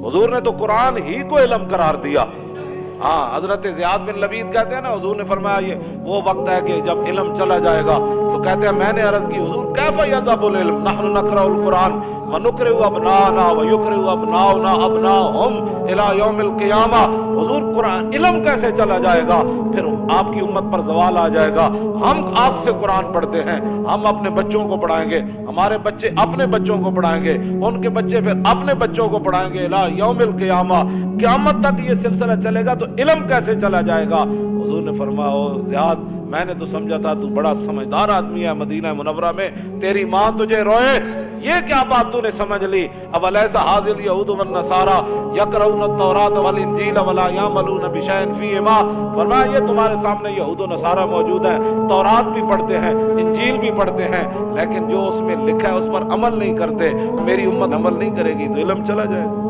हुजूर ने तो कुरान ही को इल्म करार दिया। हाँ, हजरत ज़ियाद बिन लबीद कहते हैं ना, हुजूर ने फरमाया ये वो वक्त है कि जब इल्म चला जाएगा। तो कहते हैं मैंने अर्ज की हुजूर कैफ़ा यज़हबुल इल्म नहनु नक़रउल कुरान व नुक़रिउ अबनाना व युक़रिउ अबनाउना अबनाहुम इला यौमिल क़ियामा। हुजूर कुरान इल्म कैसे चला जाएगा, फिर आपकी उम्मत पर ज़वाल आ जाएगा। हम आपसे कुरान पढ़ते हैं, हम अपने बच्चों को पढ़ाएंगे, हमारे बच्चे अपने बच्चों को पढ़ाएंगे, उनके बच्चे फिर अपने बच्चों को पढ़ाएंगे इला यौमिल क़ियामा। क़यामत तक ये सिलसिला चलेगा तो इल्म कैसे चला जाएगा। हुजूर ने फरमाया ओ ज़ियाद, मैंने तो समझा था तू बड़ा समझदार आदमी है, मदीना मुनव्वरा में तेरी माँ तुझे रोए, ये क्या बात तूने समझ ली। अब अलैसा हाज़िल यहूद व नसारा यक़रऊन तौरात वल इंजील वला यअमलून बिशैइन फ़ीहिमा। फरमाया ये तुम्हारे सामने यहूद व नसारा मौजूद है, तौरात भी पढ़ते हैं, इंजील भी पढ़ते हैं, लेकिन जो उसमें लिखा है उस पर अमल नहीं करते। मेरी उम्मत अमल नहीं करेगी तो इल्म चला जाएगा।